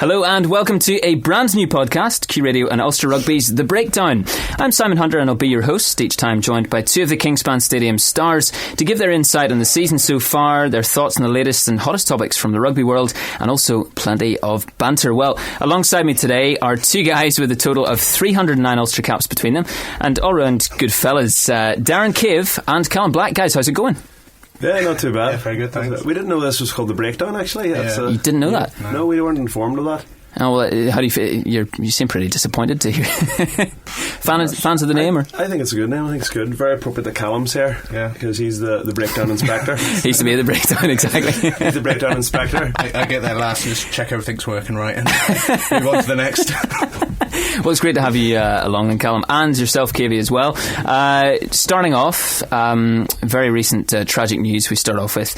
Hello and welcome to a brand new podcast, Q Radio and Ulster Rugby's The Breakdown. I'm Simon Hunter and I'll be your host, each time joined by two of the Kingspan Stadium stars to give their insight on the season so far, their thoughts on the latest and hottest topics from the rugby world, and also plenty of banter. Well, alongside me today are two guys with a total of 309 Ulster caps between them, and all-round good fellas, Darren Cave and Callum Black. Guys, how's it going? Yeah, not too bad. Yeah, very good, thanks. We didn't know this was called The Breakdown, actually. You didn't know that? No, we weren't informed of that. Oh, well, how do you feel? You seem pretty disappointed to hear. Fans of the name? Or? I think it's a good name. I think it's good. Very appropriate that Callum's here. Yeah. Because he's the breakdown inspector. He used to be the breakdown, exactly. He's the breakdown inspector. I get there last and just check everything's working right and move on to the next. Well, it's great to have you along, and Callum, and yourself, KV, as well. Starting off, very recent tragic news we start off with,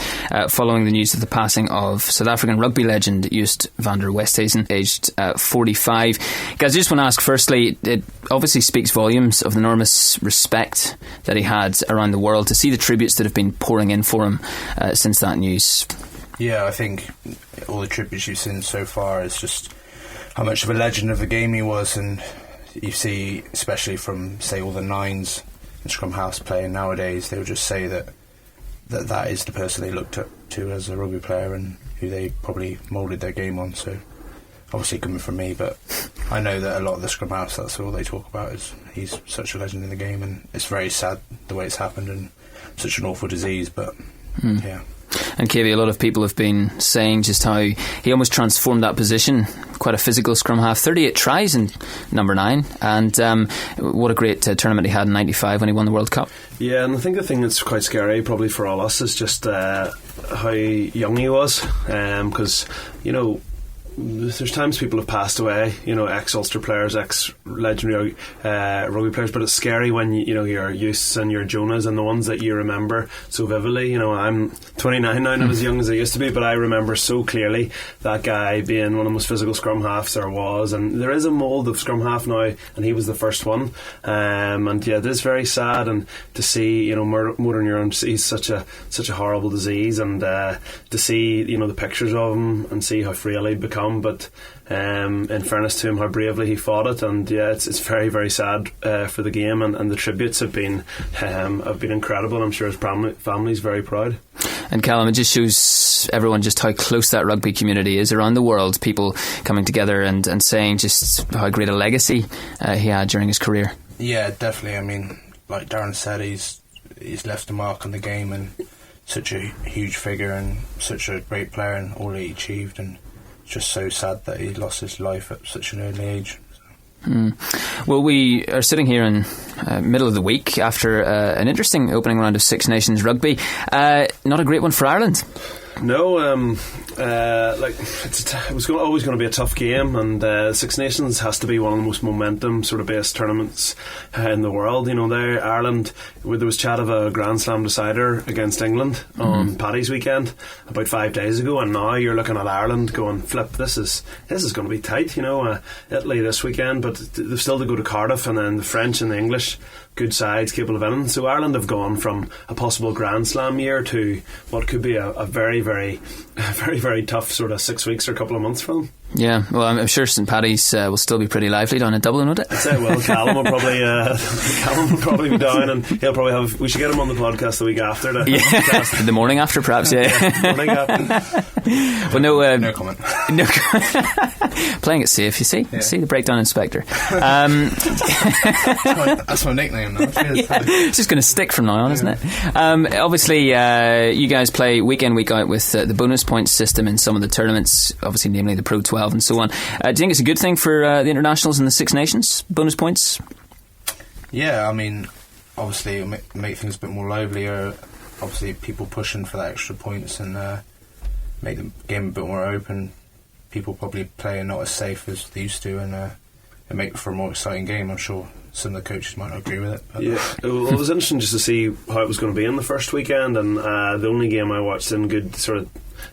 following the news of the passing of South African rugby legend Joost van der Westhuizen, aged 45. Guys, I just want to ask, firstly, it obviously speaks volumes of the enormous respect that he had around the world to see the tributes that have been pouring in for him since that news. Yeah, I think all the tributes you've seen so far is just how much of a legend of the game he was, and you see, especially from, say, all the nines in Scrum House playing nowadays, they'll just say that is the person they looked up to as a rugby player and who they probably moulded their game on. So obviously coming from me, but I know that a lot of the Scrum House, that's all they talk about, is he's such a legend in the game, and it's very sad the way it's happened and such an awful disease, but yeah. And KV, a lot of people have been saying just how he almost transformed that position. Quite a physical scrum half, 38 tries in number 9, and what a great tournament he had in 95 when he won the World Cup. Yeah, and I think the thing that's quite scary probably for all us is just how young he was, because there's times people have passed away, ex-Ulster players, ex-legendary rugby players, but it's scary when your Youths and your Jonahs and the ones that you remember so vividly. I'm 29 now, not as young as I used to be, but I remember so clearly that guy being one of the most physical scrum halves there was, and there is a mould of scrum half now, and he was the first one, and yeah, it is very sad, and to see motor neuron disease, such a horrible disease, and to see the pictures of him and see how frail he'd become. But in fairness to him, how bravely he fought it, and yeah, it's very, very sad for the game, and the tributes have been incredible. I'm sure his family's very proud. And Callum, it just shows everyone just how close that rugby community is around the world, people coming together and saying just how great a legacy he had during his career. Yeah, definitely. I mean, like Darren said, he's left a mark on the game, and such a huge figure and such a great player, and all he achieved, and just so sad that he lost his life at such an early age. Well, we are sitting here in middle of the week after an interesting opening round of Six Nations rugby. Not a great one for Ireland. No, it was always going to be a tough game, and Six Nations has to be one of the most momentum sort of based tournaments in the world. There Ireland, where there was chat of a Grand Slam decider against England on Paddy's weekend about 5 days ago, and now you're looking at Ireland going, flip, this is going to be tight. Italy this weekend, but they've still to go to Cardiff, and then the French and the English, good sides capable of winning. So Ireland have gone from a possible Grand Slam year to what could be a very, very, very, very tough sort of 6 weeks or a couple of months for them. Yeah, well, I'm sure St Paddy's will still be pretty lively down in Dublin, would it? I'd say, well, Callum will probably be down, and he'll probably have. We should get him on the podcast the week after. The morning after, perhaps. Yeah, morning after. Well, no comment. No, playing it safe. You see, the breakdown inspector. That's my nickname now. It's just going to stick from now on, isn't it? Obviously, you guys play week in, week out with the bonus points system in some of the tournaments. Obviously, namely the Pro 12 and so on. Do you think it's a good thing for the internationals and the Six Nations, bonus points? Yeah, I mean, obviously it'll make things a bit more livelier. Obviously people pushing for that extra points and make the game a bit more open. People probably playing not as safe as they used to, and make for a more exciting game. I'm sure some of the coaches might not agree with it. Well, it was interesting just to see how it was going to be in the first weekend, and the only game I watched in good sort of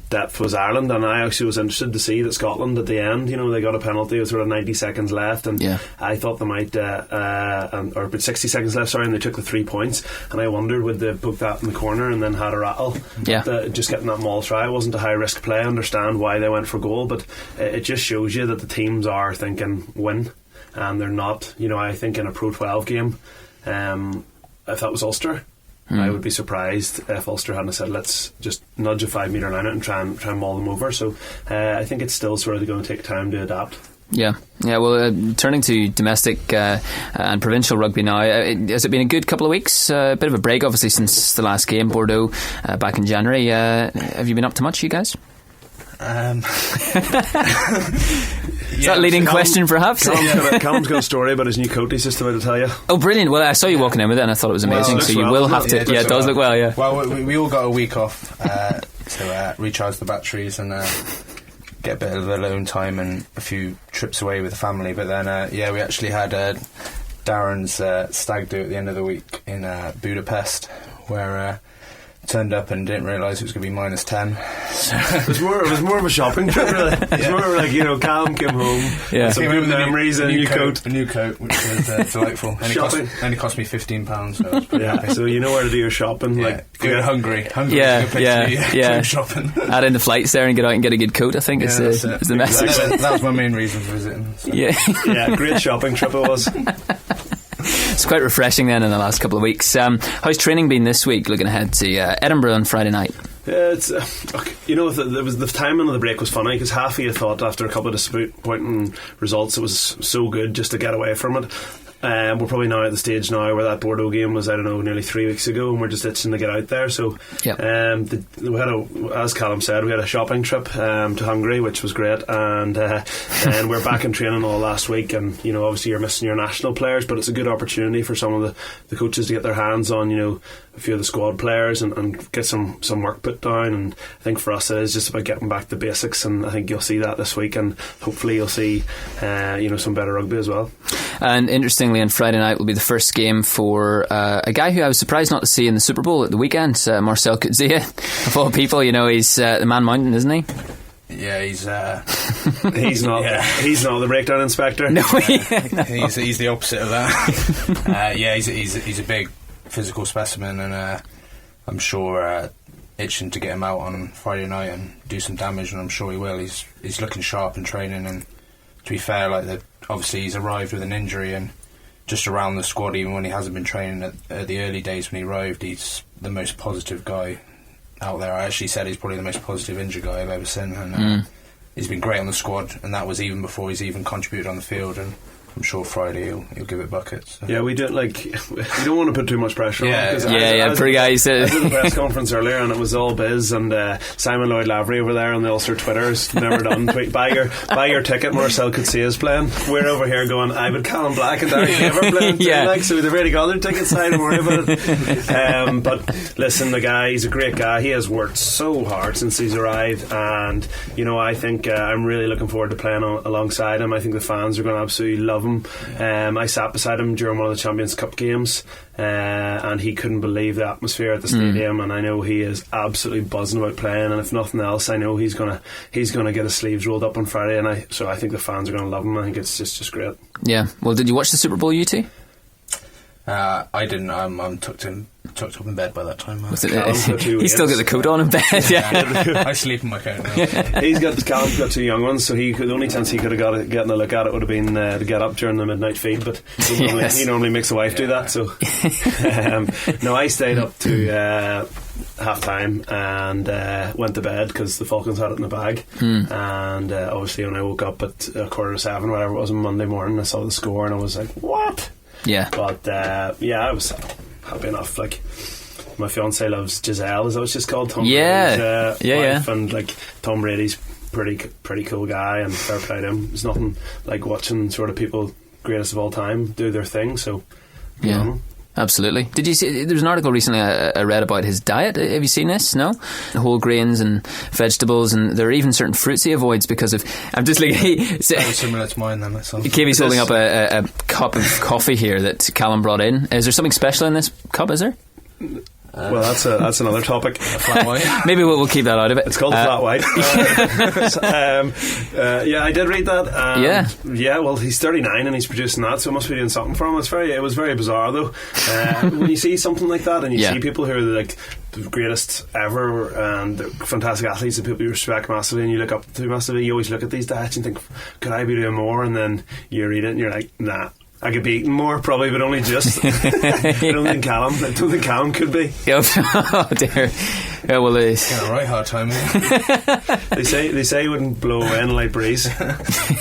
depth was Ireland, and I actually was interested to see that Scotland at the end, they got a penalty with sort of 90 seconds left, and I thought they might or about 60 seconds left, sorry, and they took the 3 points, and I wondered would they book that in the corner and then had a rattle. Just getting that maul try, it wasn't a high risk play. I understand why they went for goal, but it just shows you that the teams are thinking win, and they're not. I think in a Pro 12 game, if that was Ulster, I would be surprised if Ulster hadn't said let's just nudge a 5 metre line out and try and maul them over. So I think it's still sort of going to take time to adapt. Yeah. Well, turning to domestic and provincial rugby now, has it been a good couple of weeks? A bit of a break, obviously, since the last game, Bordeaux, back in January. Have you been up to much, you guys? Is that a leading question, perhaps? Callum's got a story about his new coat he's just about to tell you. Oh, brilliant. Well, I saw you walking in with it and I thought it was amazing, so you will have to. Yeah, it does look well, yeah. Well, we all got a week off to recharge the batteries and get a bit of alone time and a few trips away with the family. But then, we actually had Darren's stag do at the end of the week in Budapest, where turned up and didn't realise it was going to be -10. It was more of a shopping trip, really. It was more like, Callum came home, some good memories, and a new coat, which was delightful. And it cost me £15, so I was pretty happy. So you know where to do your shopping. Go hungry. Yeah. Shopping. Add in the flights there and get out and get a good coat, I think is the message. That was my main reason for visiting. So. Yeah, great shopping trip it was. It's quite refreshing then in the last couple of weeks. How's training been this week, looking ahead to Edinburgh on Friday night? It's the timing of the break was funny, because half of you thought after a couple of disappointing results it was so good just to get away from it. We're probably now at the stage now where that Bordeaux game was, nearly 3 weeks ago, and we're just itching to get out there. So we had as Callum said, we had a shopping trip to Hungary, which was great, and we're back in training all last week. And obviously you're missing your national players, but it's a good opportunity for some of the coaches to get their hands on a few of the squad players and get some work put down. And I think for us it is just about getting back to basics, and I think you'll see that this week, and hopefully you'll see some better rugby as well. And interestingly, on Friday night will be the first game for a guy who I was surprised not to see in the Super Bowl at the weekend, Marcel Coetzee, of all people. He's the Man Mountain, isn't he? Yeah, he's not. Yeah. He's not the breakdown inspector. No, he's the opposite of that. He's a big physical specimen, and I'm sure itching to get him out on Friday night and do some damage, and I'm sure he will. He's looking sharp in training, and to be fair, obviously he's arrived with an injury, and just around the squad, even when he hasn't been training at the early days when he arrived, he's the most positive guy out there. I actually said he's probably the most positive injured guy I've ever seen, and he's been great on the squad, and that was even before he's even contributed on the field, and I'm sure Friday he'll give it buckets. So. Yeah, we don't want to put too much pressure on him. Pretty guy. I did a press conference earlier and it was all biz, and Simon Lloyd Lavery over there on the Ulster Twitter's never done. Buy your ticket, Marcel Coetzee is playing. We're over here going, I would Callum Black and Darren never playing so they've already got their tickets signed, don't worry about it. But listen, the guy, he's a great guy. He has worked so hard since he's arrived, and I think I'm really looking forward to playing alongside him. I think the fans are going to absolutely love him. I sat beside him during one of the Champions Cup games, and he couldn't believe the atmosphere at the stadium, and I know he is absolutely buzzing about playing, and if nothing else I know he's gonna get his sleeves rolled up on Friday, and I think the fans are going to love him. I think it's just great. Yeah. Well, did you watch the Super Bowl, you two? I didn't. I'm tucked up in bed by that time. He's still got the coat on in bed. I sleep in my coat now. Callum's got two young ones, so the only chance he could have getting a look at it would have been to get up during the midnight feed, but he normally makes the wife do that. So no, I stayed up to half time and went to bed because the Falcons had it in the bag, and obviously when I woke up at 7:15, whatever it was on Monday morning, I saw the score and I was like, what? Yeah. But I was happy enough. Like, my fiance loves Giselle, is that what she's called? Tom Brady's wife, and Tom Brady's pretty cool guy, and fair play to him. There's nothing like watching sort of people greatest of all time do their thing. So absolutely. Did you see? There was an article recently I read about his diet. Have you seen this? No? Whole grains and vegetables, and there are even certain fruits he avoids because of. I'm just like similar to mine then. Kavey's holding up a cup of coffee here that Callum brought in. Is there something special in this cup? Is there? Well, that's another topic. Flat white. Maybe we'll keep that out of it. It's called flat white. Yeah, I did read that. Yeah. Well, he's 39 and he's producing that, so it must be doing something for him. It was very bizarre though. When you see something like that, and you see people who are like the greatest ever and fantastic athletes and people you respect massively, and you look up to massively, you always look at these stats and think, could I be doing more? And then you read it and you're like, nah. I could be eating more, probably, but only just. I don't think Callum could be. Oh dear. Yeah, well, it's kind of right hard time. They say he wouldn't blow away in a light breeze.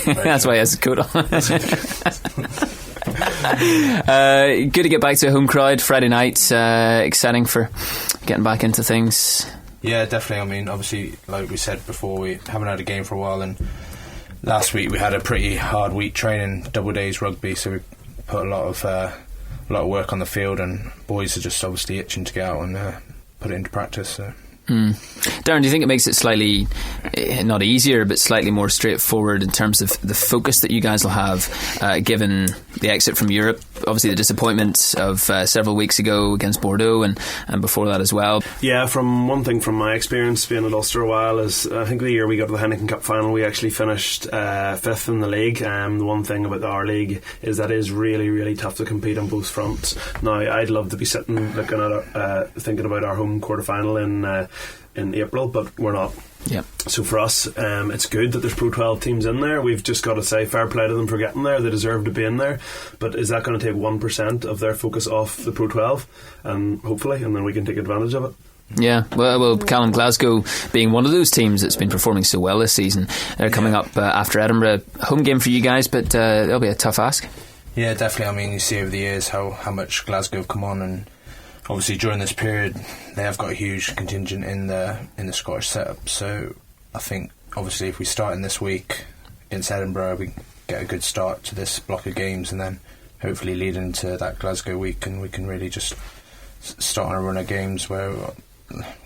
That's why he has a coat on. Good to get back to a home crowd Friday night. Exciting for getting back into things. Yeah, definitely. I mean, obviously, like we said before, we haven't had a game for a while, and last week we had a pretty hard week training, double days rugby, so we put a lot of work on the field, and boys are just obviously itching to get out and put it into practice. So. Darren, do you think it makes it slightly, not easier, but slightly more straightforward in terms of the focus that you guys will have, given the exit from Europe, obviously the disappointment of several weeks ago against Bordeaux and before that as well? Yeah, from my experience being at Ulster a while is, I think the year we got to the Heineken Cup final, we actually finished 5th in the league. The one thing about our league is that it is really, really tough to compete on both fronts. Now, I'd love to be sitting looking at thinking about our home quarter final in April, but we're not. Yeah. So for us, it's good that there's Pro 12 teams in there. We've just got to say fair play to them for getting there. They deserve to be in there. But is that going to take 1% of their focus off the Pro 12? Hopefully, and then we can take advantage of it. Yeah, well, Callum, Glasgow being one of those teams that's been performing so well this season. They're coming up after Edinburgh. Home game for you guys, but it'll be a tough ask. Yeah, definitely. I mean, you see over the years how much Glasgow have come on, and obviously during this period they have got a huge contingent in the Scottish setup. So I think obviously if we start in this week against Edinburgh, we get a good start to this block of games, and then hopefully lead into that Glasgow week, and we can really just start on a run of games where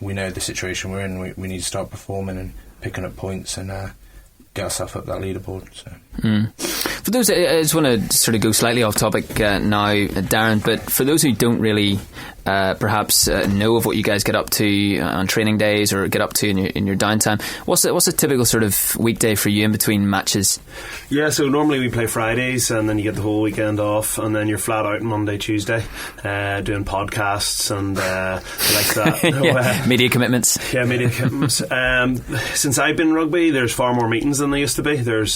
we know the situation we're in. We need to start performing and picking up points and get ourselves up that leaderboard. So. For those, I just want to sort of go slightly off topic now, Darren, but for those who don't really perhaps know of what you guys get up to on training days or get up to in your downtime, what's a typical sort of weekday for you in between matches? Yeah, so normally we play Fridays and then you get the whole weekend off, and then you're flat out Monday, Tuesday doing podcasts and like that. Media commitments. Yeah, media commitments. Since I've been in rugby, there's far more meetings than there used to be. There's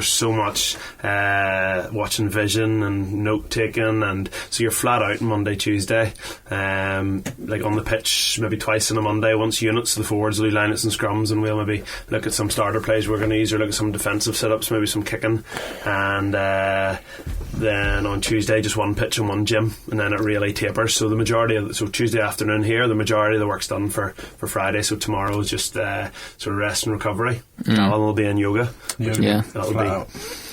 so much watching vision and note taking, and so you're flat out Monday, Tuesday. Like on the pitch maybe twice on a Monday, once units, the forwards will do line-outs and scrums, and we'll maybe look at some starter plays we're going to use, or look at some defensive sit-ups, maybe some kicking, and then on Tuesday just one pitch and one gym, and then it really tapers. So the majority of Tuesday afternoon here, the majority of the work's done for Friday. So tomorrow is just sort of rest and recovery. Callum will be in yoga. That'll be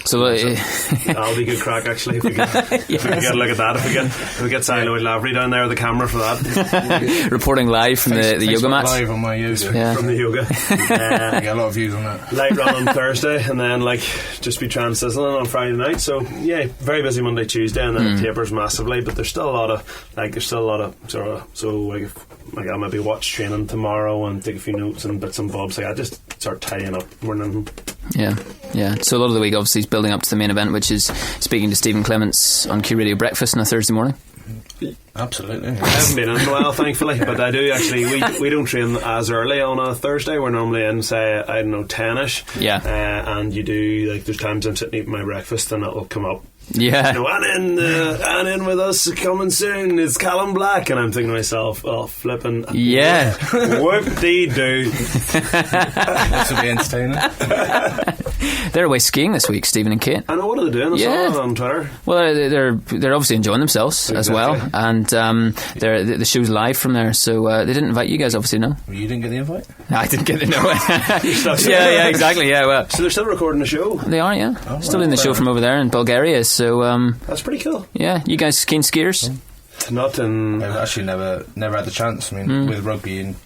So that'll be good crack actually if we get a look at that. If we get Siloid Lavery down there with the camera for that. Reporting live from the yoga mat. Live on my yoga. From the yoga. I get a lot of views on that. Light run on Thursday, and then just be transitioning on Friday night. So yeah, very busy Monday, Tuesday, and then it tapers massively. But there's still a lot of sort of like I'll maybe watch training tomorrow and take a few notes and bits and bobs. Like I just start tidying up morning. Yeah. So a lot of the week obviously is building up to the main event, which is speaking to Stephen Clements on Q Radio Breakfast on a Thursday morning. Absolutely. I haven't been in a while, thankfully, but I do actually. We don't train as early on a Thursday. We're normally in, say, 10ish. Yeah. And you do, there's times I'm sitting eating my breakfast and it'll come up. Yeah. And in with us coming soon, it's Callum Black, and I'm thinking to myself, oh, flipping. Yeah. Whoop-dee-doo. This will be entertaining. They're away skiing this week, Stephen and Kate. I know, what are they doing? I saw it on Twitter. Well, they're obviously enjoying themselves as well, and the show's live from there, so they didn't invite you guys, obviously, no? Well, you didn't get the invite? No, I didn't get the invite. Yeah, exactly, yeah. Well, so they're still recording the show? They are, yeah. Oh, still doing the show from over there in Bulgaria, so... that's pretty cool. Yeah, you guys keen skiers? Not in... I've actually never had the chance. I mean, with rugby, and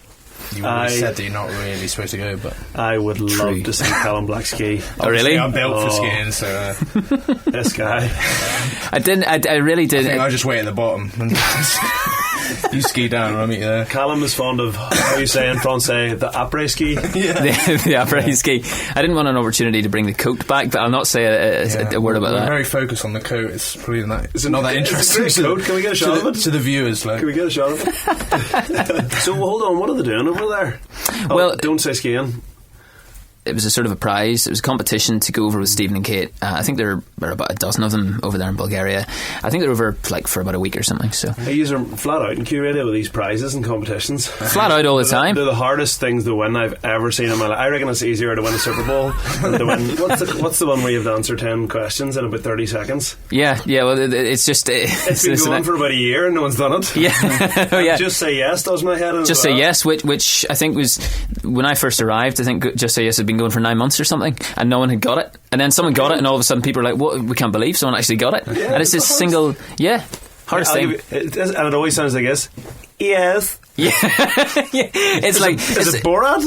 you always said that you're not really supposed to go, but... I would love to see Callum Black ski. Oh, really? I'm built for skiing, so... This guy. I really did. I think I just wait at the bottom. You ski down, I'll meet you there. Callum is fond of, how you say in Francais, the après ski. the après ski. I didn't want an opportunity to bring the coat back, but I'll not say a word about We're that. very focused on the coat. It's probably not that interesting. It's a great coat. Can we get a shot of it? To the viewers, like. Can we get a shot of it? So hold on, what are they doing over there? Well, don't say skiing. It was a sort of a prize. It was a competition to go over with Stephen and Kate. I think there are about a dozen of them over there in Bulgaria. I think they're over for about a week or something. So I use them flat out in Q Radio with these prizes and competitions. Flat out all the time. They're the hardest things to win I've ever seen in my life. I reckon it's easier to win a Super Bowl than to win. What's the one where you've to answer 10 questions in about 30 seconds? Yeah. Well, it's just it's been going for about a year and no one's done it. Yeah. Oh, yeah. Just Say Yes does my head in. Just Say Yes, which I think was when I first arrived. I think Just Say Yes had been going for 9 months or something, and no one had got it, and then someone got it, and all of a sudden people are like, "What? We can't believe someone actually got it!" Yeah, and it's this single, hardest thing, and it always sounds like this. Yes. Yeah. It's like is it Borat?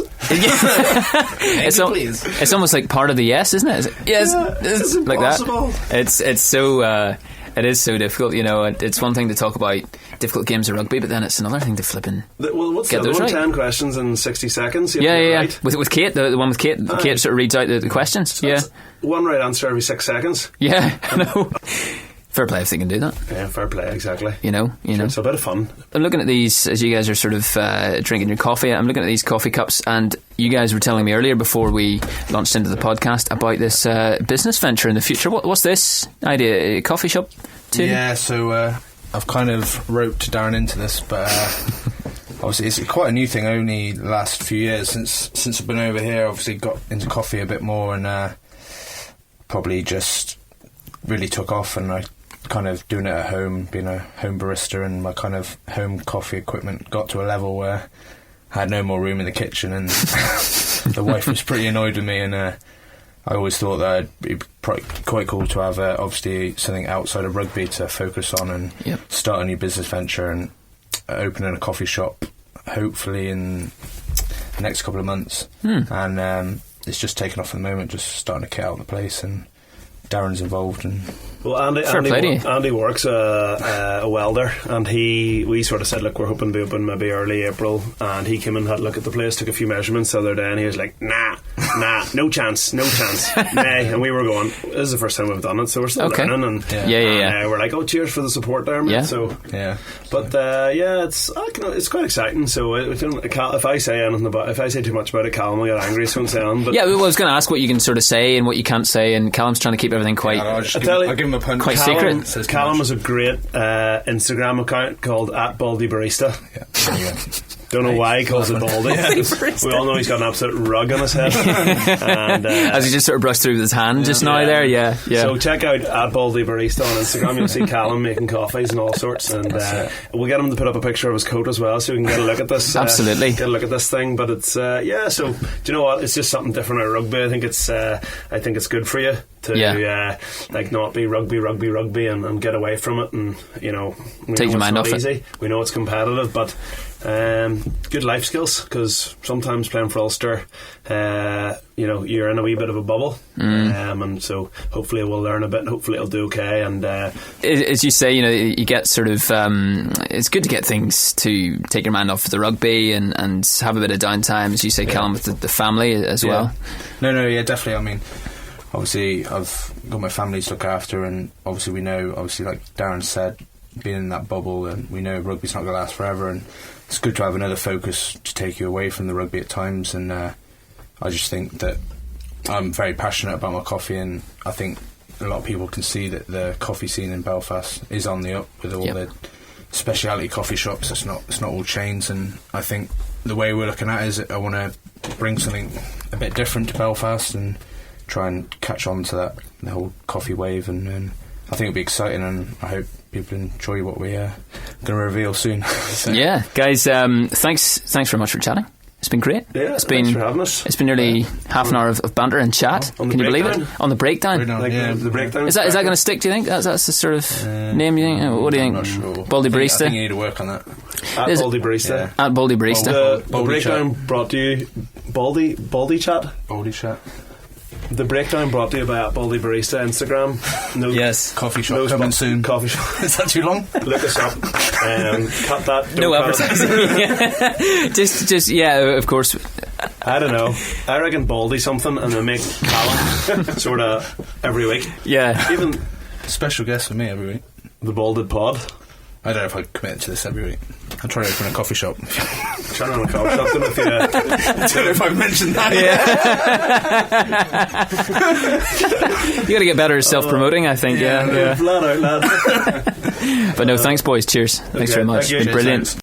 It's almost like part of the yes, isn't it? Yes, it's like impossible. that. It's so. It is so difficult, It's one thing to talk about difficult games of rugby, but then it's another thing to flipping. What's get the those one? right. 10 questions in 60 seconds. Yeah. Right. With Kate, the one with Kate. Kate sort of reads out the questions. So yeah. One right answer every 6 seconds. Yeah. I know. Fair play if they can do that. Yeah, fair play, exactly. You know. It's a bit of fun. I'm looking at these as you guys are sort of drinking your coffee. I'm looking at these coffee cups, and you guys were telling me earlier before we launched into the podcast about this business venture in the future. What's this idea? A coffee shop too? Yeah, so I've kind of roped Darren into this, but obviously it's quite a new thing. Only the last few years since I've been over here, obviously got into coffee a bit more, and probably just really took off, and I kind of doing it at home, being a home barista, and my kind of home coffee equipment got to a level where I had no more room in the kitchen, and the wife was pretty annoyed with me, and I always thought that it'd be quite cool to have obviously something outside of rugby to focus on and start a new business venture and opening a coffee shop hopefully in the next couple of months. And it's just taken off at the moment, just starting to kit out the place, and Darren's involved. And well, Andy works a welder, and we sort of said, look, we're hoping to be open maybe early April, and he came and had a look at the place, took a few measurements the other day, and he was like, nah, no chance nay. And we were going, this is the first time we've done it, so we're still learning, and we're like, oh, cheers for the support there, mate. It's quite exciting. So if I say too much about it, Callum will get angry, so I won't say on. But I was going to ask what you can sort of say and what you can't say, and Callum's trying to keep everything quite I'll give him a punch. Quite secret. Callum has a great Instagram account called @BaldyBarista. Don't know why he calls it Baldy. We all know he's got an absolute rug on his head. And, as he just sort of brushed through with his hand just now there, So check out @BaldyBarista on Instagram. You'll see Callum making coffees and all sorts, and we'll get him to put up a picture of his coat as well, so we can get a look at this. Absolutely. Get a look at this thing. But it's so do you know what? It's just something different at rugby. I think it's good for you to not be rugby and get away from it, and take your mind off it. We know it's competitive, but good life skills, because sometimes playing for Ulster, you're in a wee bit of a bubble, and so hopefully we'll learn a bit, and hopefully it'll do okay. And as you say, you get sort of it's good to get things to take your mind off the rugby and have a bit of downtime, as you say, Callum, with the family as well. Definitely. I mean, obviously I've got my family to look after, and obviously we know, like Darren said, being in that bubble, and we know rugby's not going to last forever, and it's good to have another focus to take you away from the rugby at times. And I just think that I'm very passionate about my coffee, and I think a lot of people can see that the coffee scene in Belfast is on the up with all the specialty coffee shops. It's not all chains, and I think the way we're looking at it is I want to bring something a bit different to Belfast and try and catch on to the whole coffee wave, and I think it'll be exciting, and I hope people enjoy what we're going to reveal soon. Guys, thanks very much for chatting. It's been great. Thanks for having us. It's been nearly half an hour of banter and chat. Can you believe it? On the breakdown. The breakdown. Is that going to stick, do you think? That's the sort of name you think? What do you think? I'm not sure. Baldy Barista? I think you need to work on that. @Baldy Barista. @Baldy Barista. The breakdown brought to you Baldy Chat. Baldy Chat. The breakdown brought to you by Baldy Barista Instagram. No, Yes. Coffee shop no coming spot- soon. Coffee shop. Is that too long? Look us up. Cut that. No Don't cut it. advertising. just yeah, of course. I don't know. I reckon Baldy something, and then make Callum sort of every week. Yeah. Even Special guest for me every week. the Balded Pod. I don't know if I commit to this every week. I'm trying to open a coffee shop. Trying to run a coffee shop. Don't know if you. I don't know if I've mentioned that. You got to get better at self-promoting, I think. Yeah. Flat out, lad. But no, thanks, boys. Cheers. Thanks Okay, very much. thank you. Been Cheers, brilliant. thanks.